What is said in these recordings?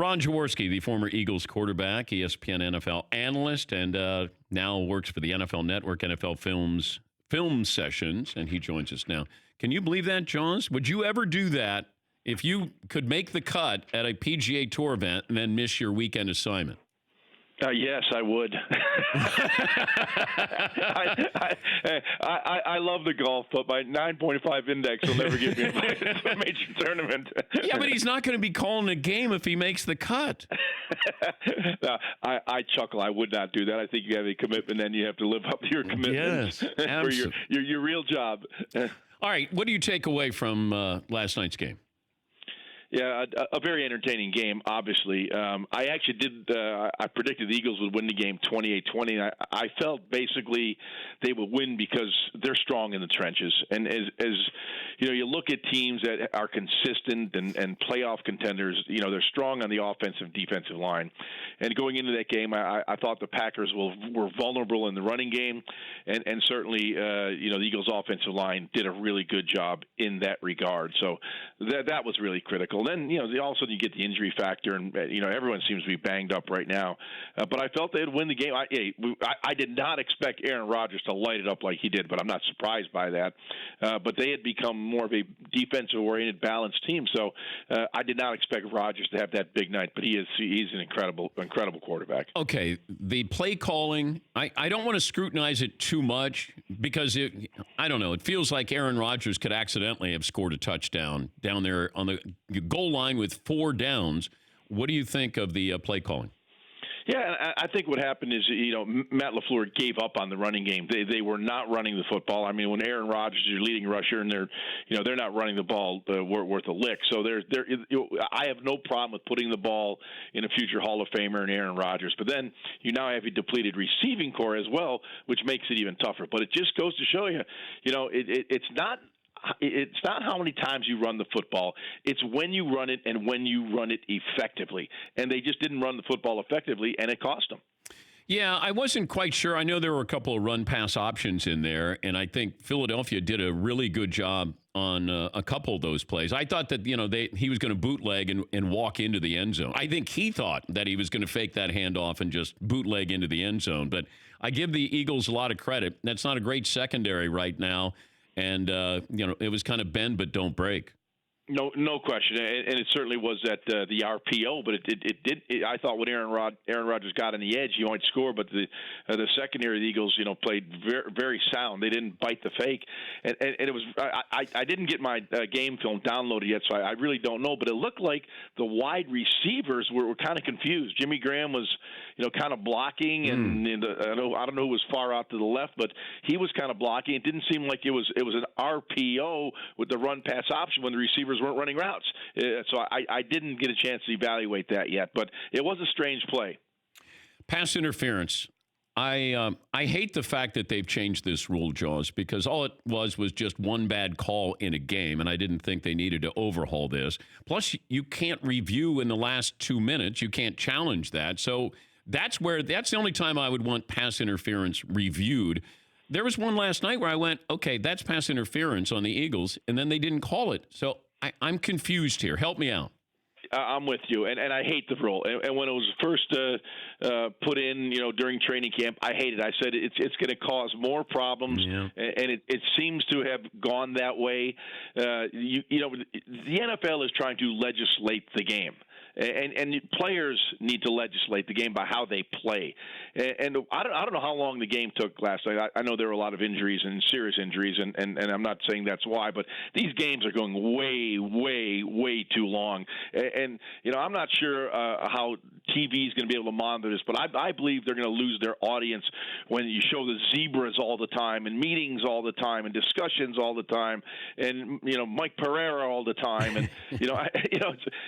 Ron Jaworski, the former Eagles quarterback, ESPN NFL analyst, and now works for the NFL Network, NFL Film Sessions, and he joins us now. Can you believe that, Jaws? Would you ever do that if you could make the cut at a PGA Tour event and then miss your weekend assignment? Yes, I would. I love the golf, but my 9.5 index will never get me invited to a major tournament. Yeah, but he's not going to be calling a game if he makes the cut. No, I chuckle. I would not do that. I think you have a commitment, and you have to live up to your commitments for your real job. All right, what do you take away from last night's game? Yeah, a very entertaining game, obviously. I actually did I predicted the Eagles would win the game 28-20. I felt basically they would win because they're strong in the trenches. And as you know, you look at teams that are consistent and playoff contenders, you know, they're strong on the offensive, defensive line. And going into that game, I thought the Packers were vulnerable in the running game. And certainly, you know, the Eagles' offensive line did a really good job in that regard. So that was really critical. And then, you know, all of a sudden you get the injury factor, and, you know, everyone seems to be banged up right now. But I felt they'd win the game. I did not expect Aaron Rodgers to light it up like he did, but I'm not surprised by that. But they had become more of a defensive-oriented, balanced team. So I did not expect Rodgers to have that big night, but he's an incredible quarterback. Okay, the play calling, I don't want to scrutinize it too much because, I don't know, it feels like Aaron Rodgers could accidentally have scored a touchdown down there on the goal line with 4 downs. What do you think of the play calling? Yeah, I think what happened is, you know, Matt LaFleur gave up on the running game. They were not running the football. I mean, when Aaron Rodgers is your leading rusher and they're not running the ball worth a lick. So I have no problem with putting the ball in a future Hall of Famer and Aaron Rodgers. But then you now have a depleted receiving core as well, which makes it even tougher. But it just goes to show you, you know, it's not how many times you run the football. It's when you run it and when you run it effectively. And they just didn't run the football effectively, and it cost them. Yeah, I wasn't quite sure. I know there were a couple of run-pass options in there, and I think Philadelphia did a really good job on a couple of those plays. I thought that, you know, he was going to bootleg and walk into the end zone. I think he thought that he was going to fake that handoff and just bootleg into the end zone. But I give the Eagles a lot of credit. That's not a great secondary right now. And, you know, it was kind of bend but don't break. No question, and it certainly was at the RPO. But it did. I thought when Aaron Rodgers got on the edge, he might score. But the secondary of the Eagles, you know, played very, very sound. They didn't bite the fake, and it was. I didn't get my game film downloaded yet, so I really don't know. But it looked like the wide receivers were kind of confused. Jimmy Graham was, you know, kind of blocking, and I don't know who was far out to the left, but he was kind of blocking. It didn't seem like it was an RPO with the run pass option when the receivers weren't running routes. So I didn't get a chance to evaluate that yet, but it was a strange play. Pass interference. I hate the fact that they've changed this rule, Jaws, because all it was just one bad call in a game, and I didn't think they needed to overhaul this. Plus, you can't review in the last 2 minutes. You can't challenge that. So that's the only time I would want pass interference reviewed. There was one last night where I went, okay, that's pass interference on the Eagles, and then they didn't call it. So I'm confused here. Help me out. I'm with you, and I hate the rule. And when it was first put in, you know, during training camp, I hated it. I said it's going to cause more problems, and it seems to have gone that way. You know, the NFL is trying to legislate the game. And players need to legislate the game by how they play. And I don't know how long the game took last night. I know there were a lot of injuries and serious injuries, and I'm not saying that's why, but these games are going way, way, way too long. And you know, I'm not sure how TV is going to be able to monitor this, but I believe they're going to lose their audience when you show the zebras all the time, and meetings all the time, and discussions all the time, and you know, Mike Pereira all the time, and you know,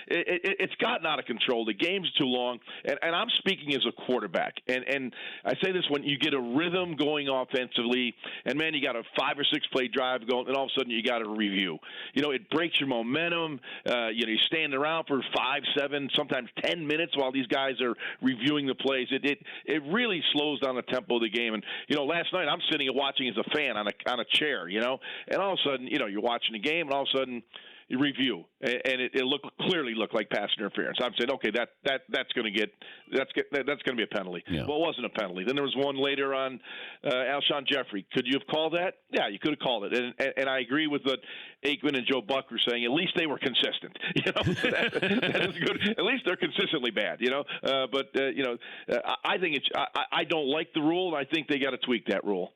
it's gotten out of control. The game's too long, and I'm speaking as a quarterback, and I say this when you get a rhythm going offensively, and man, you got a 5 or 6 play drive going, and all of a sudden you got a review. You know, it breaks your momentum. You know, you stand around for 5, 7, sometimes 10 minutes while these guys are reviewing the plays. It really slows down the tempo of the game. And you know, last night I'm sitting and watching as a fan on a chair, you know, and all of a sudden, you know, you're watching the game, and all of a sudden, review, and it clearly looked like pass interference. I'm saying, okay, that's going to be a penalty. Yeah. Well, it wasn't a penalty. Then there was one later on Alshon Jeffrey. Could you have called that? Yeah, you could have called it. And I agree with what Aikman and Joe Buck were saying. At least they were consistent. That is good. At least they're consistently bad. I think I don't like the rule. And I think they got to tweak that rule.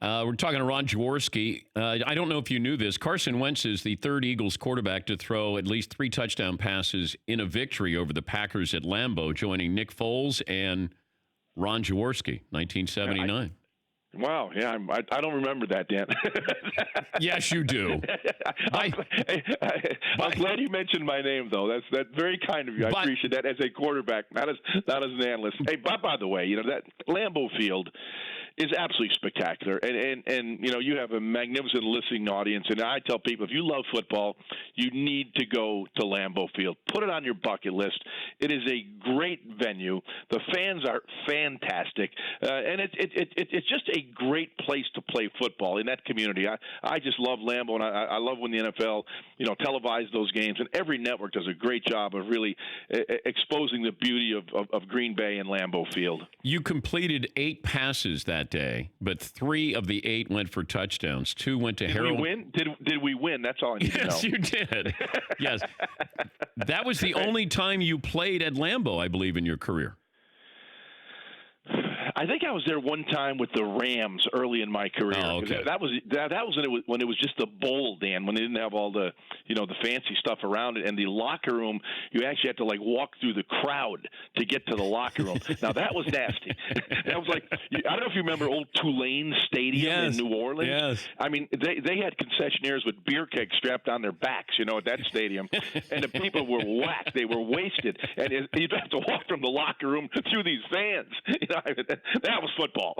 We're talking to Ron Jaworski. I don't know if you knew this. Carson Wentz is the third Eagles quarterback to throw at least 3 touchdown passes in a victory over the Packers at Lambeau, joining Nick Foles and Ron Jaworski, 1979. Wow, yeah, I don't remember that, Dan. Yes, you do. I'm glad you mentioned my name, though. That's very kind of you. I appreciate that as a quarterback, not as an analyst. Hey, by the way, that Lambeau Field is absolutely spectacular, and you have a magnificent listening audience. And I tell people, if you love football, you need to go to Lambeau Field. Put it on your bucket list. It is a great venue. The fans are fantastic, and it's just a great place to play football in that community. I just love Lambeau, and I love when the NFL televised those games, and every network does a great job of really exposing the beauty of Green Bay and Lambeau Field. You completed 8 passes that day, but 3 of the 8 went for touchdowns. 2 went to Harold. Did we win? That's all I need to know. Yes, you did. Yes. That was the only time you played at Lambeau, I believe, in your career. I think I was there one time with the Rams early in my career. Oh, okay. That was when it was just the bowl, Dan, when they didn't have all the the fancy stuff around it, and the locker room, you actually had to walk through the crowd to get to the locker room. Now that was nasty. That was I don't know if you remember old Tulane Stadium in New Orleans. Yes. I mean, they had concessionaires with beer kegs strapped on their backs, at that stadium, and the people were whacked. They were wasted, and you'd have to walk from the locker room through these fans. That was football.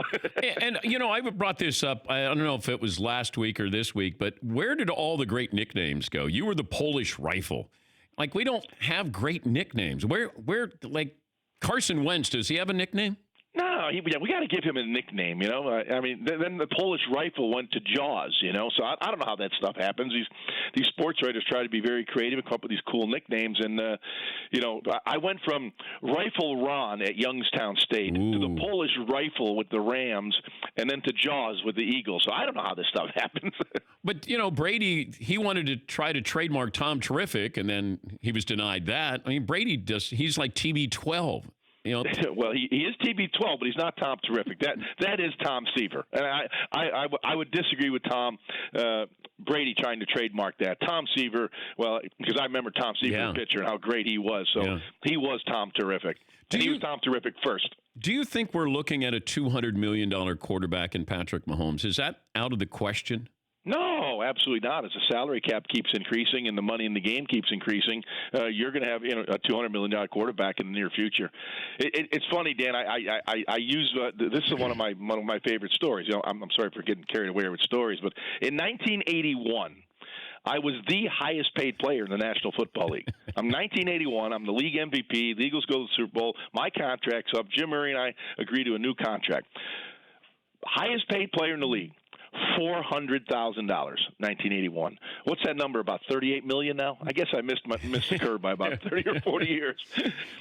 And I brought this up. I don't know if it was last week or this week, but where did all the great nicknames go? You were the Polish Rifle. We don't have great nicknames. Where Carson Wentz, does he have a nickname? No, we got to give him a nickname, I mean, then the Polish Rifle went to Jaws, So I don't know how that stuff happens. These sports writers try to be very creative and come up with these cool nicknames. And, I went from Rifle Ron at Youngstown State to the Polish Rifle with the Rams and then to Jaws with the Eagles. So I don't know how this stuff happens. But, Brady, he wanted to try to trademark Tom Terrific, and then he was denied that. I mean, he's like TB12. Well, he is TB12, but he's not Tom Terrific. That is Tom Seaver, and I would disagree with Tom Brady trying to trademark that. Tom Seaver, well, because I remember Tom Seaver, the pitcher, and how great he was. So he was Tom Terrific, and he was Tom Terrific first. Do you think we're looking at a $200 million quarterback in Patrick Mahomes? Is that out of the question? No, absolutely not. As the salary cap keeps increasing and the money in the game keeps increasing, you're going to have a $200 million quarterback in the near future. It's funny, Dan. I use this is one of my favorite stories. I'm sorry for getting carried away with stories, but in 1981. I was the highest paid player in the National Football League. I'm 1981. I'm the league MVP. The Eagles go to the Super Bowl. My contract's up. Jim Murray and I agree to a new contract. Highest paid player in the league. $400,000, 1981. What's that number? About $38 million now? I guess I missed the curve by about 30 or 40 years.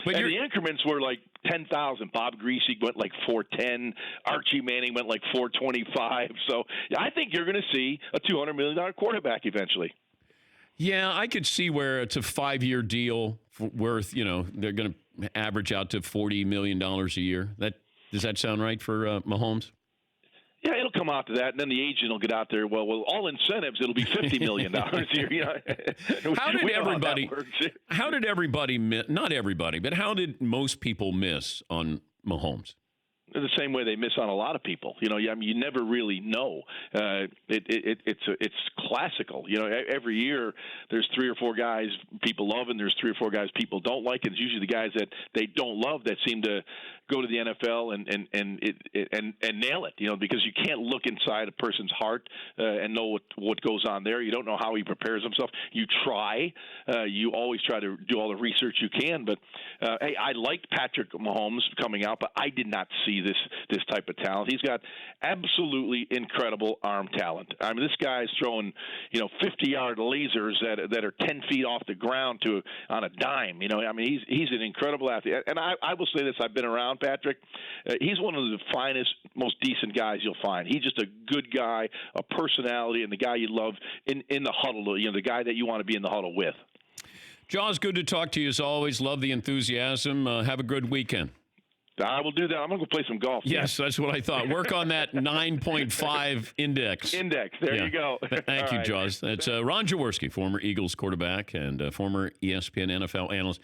But the increments were like 10,000. Bob Greasy went like 410. Archie Manning went like 425. So I think you're going to see a $200 million quarterback eventually. Yeah, I could see where it's a 5-year deal worth, they're going to average out to $40 million a year. Does that sound right for Mahomes? Yeah, it'll come out to that, and then the agent will get out there. Well, all incentives, it'll be $50 million a year. How did everybody miss? Not everybody, but how did most people miss on Mahomes? The same way they miss on a lot of people. You never really know. It's classical. Every year there's 3 or 4 guys people love, and there's 3 or 4 guys people don't like. And it's usually the guys that they don't love that seem to go to the NFL and nail it. Because you can't look inside a person's heart and know what goes on there. You don't know how he prepares himself. You try. You always try to do all the research you can. But hey, I liked Patrick Mahomes coming out, but I did not see see this type of talent. He's got absolutely incredible arm talent. I mean, this guy's throwing 50-yard lasers that are 10 feet off the ground on a dime. I mean, he's an incredible athlete. And I will say this: I've been around Patrick. He's one of the finest, most decent guys you'll find. He's just a good guy, a personality, and the guy you love in the huddle. The guy that you want to be in the huddle with. Jaws, good to talk to you as always. Love the enthusiasm. Have a good weekend. I will do that. I'm going to go play some golf. Yes, that's what I thought. Work on that 9.5 index. There you go. Thank you, right. Jaws. That's Ron Jaworski, former Eagles quarterback and former ESPN NFL analyst.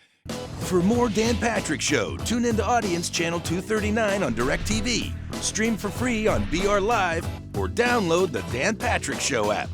For more Dan Patrick Show, tune into Audience Channel 239 on DirecTV. Stream for free on BR Live or download the Dan Patrick Show app.